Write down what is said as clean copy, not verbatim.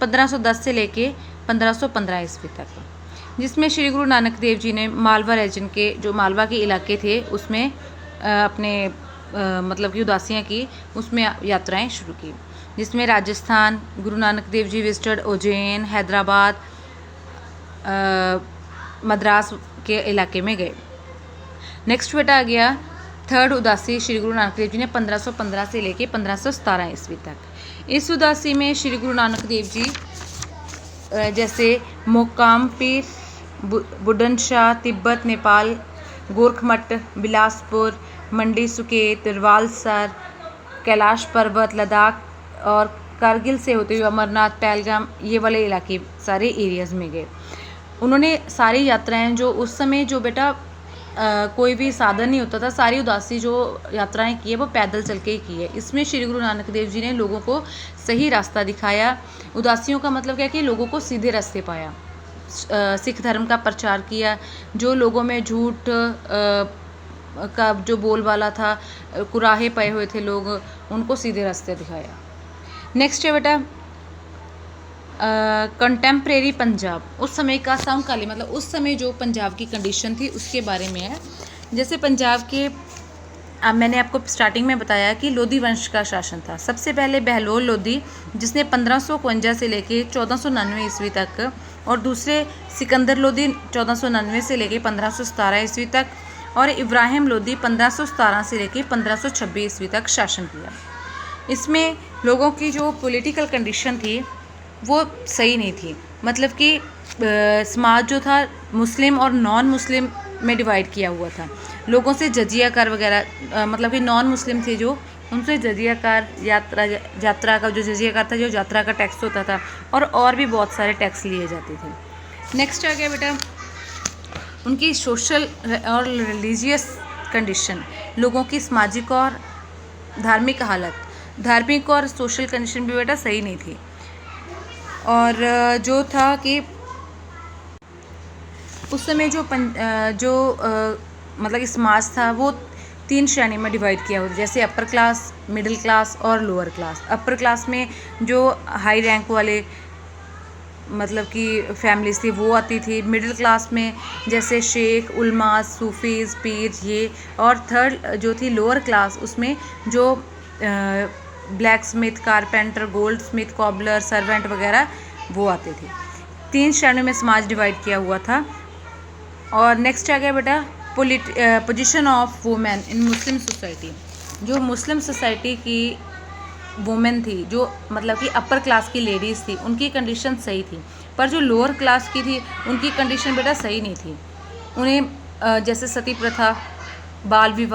1510 से लेके 1515 ईस्वी तक, जिसमें श्री गुरु नानक देव जी ने मालवा रीजन के जो मालवा के इलाके थे उसमें अपने मतलब कि उदासियाँ की, उसमें यात्राएं शुरू की, जिसमें राजस्थान गुरु नानक देव जी विजिटेड उज्जैन, हैदराबाद, मद्रास के इलाके में गए। नेक्स्ट बेटा आ गया थर्ड उदासी श्री गुरु नानक देव जी ने 1515 से लेके 1517 ईस्वी तक। इस उदासी में श्री गुरु नानक देव जी जैसे मोकाम पीर, बुड्ढन शाह, तिब्बत, नेपाल, गोरखमठ, बिलासपुर, मंडी सुकेत, रवालसर, कैलाश पर्वत, लद्दाख और कारगिल से होते हुए अमरनाथ, पहलगाम, ये वाले इलाके सारे एरियाज़ में गए। उन्होंने सारी यात्राएं जो उस समय जो बेटा कोई भी साधन नहीं होता था, सारी उदासी जो यात्राएं की है वो पैदल चल के ही की है। इसमें श्री गुरु नानक देव जी ने लोगों को सही रास्ता दिखाया। उदासियों का मतलब क्या है कि लोगों को सीधे रास्ते पाया, सिख धर्म का प्रचार किया, जो लोगों में झूठ का जो बोलबाला था, कुराहे पए हुए थे लोग, उनको सीधे रास्ते दिखाया। नेक्स्ट है बेटा कंटेम्प्रेरी पंजाब, उस समय का समकालीन मतलब उस समय जो पंजाब की कंडीशन थी उसके बारे में है। जैसे पंजाब के मैंने आपको स्टार्टिंग में बताया कि लोधी वंश का शासन था। सबसे पहले बहलोल लोधी जिसने 1551 से लेके 1499 ईस्वी तक, और दूसरे सिकंदर लोधी 1499 से लेके 1517 ईस्वी तक, और इब्राहिम लोधी 1517 से लेके 1526 ईस्वी तक शासन किया। इसमें लोगों की जो पॉलिटिकल कंडीशन थी वो सही नहीं थी, मतलब कि समाज जो था मुस्लिम और नॉन मुस्लिम में डिवाइड किया हुआ था। लोगों से जजिया कर वगैरह मतलब कि नॉन मुस्लिम थे जो, उनसे जजिया कर, यात्रा का जो जजिया कर था, जो यात्रा का टैक्स होता था, और भी बहुत सारे टैक्स लिए जाते थे। नेक्स्ट आ गया बेटा उनकी सोशल और रिलीजियस कंडीशन, लोगों की सामाजिक और धार्मिक हालत, धार्मिक और सोशल कंडीशन भी बेटा सही नहीं थी। और जो था कि उस समय मतलब कि समाज था वो 3 श्रेणी में डिवाइड किया हुआ था, जैसे अपर क्लास, मिडिल क्लास और लोअर क्लास। अपर क्लास में जो हाई रैंक वाले मतलब कि फैमिलीज थी वो आती थी, मिडिल क्लास में जैसे शेख, उलमा, सूफीज़, पीर ये, और थर्ड जो थी लोअर क्लास, उसमें जो black Smith, carpenter, gold Smith, cobbler, servant वगैरह वो आते थे। 3 श्रेणियों में समाज डिवाइड किया हुआ था। और नेक्स्ट आ गया बेटा position of women in Muslim society, जो मुस्लिम सोसाइटी की वुमेन थी, जो मतलब कि अपर क्लास की लेडीज़ थी, उनकी कंडीशन सही थी, पर जो लोअर क्लास की थी उनकी कंडीशन बेटा सही नहीं थी। उन्हें जैसे सती प्रथा, बाल विवाह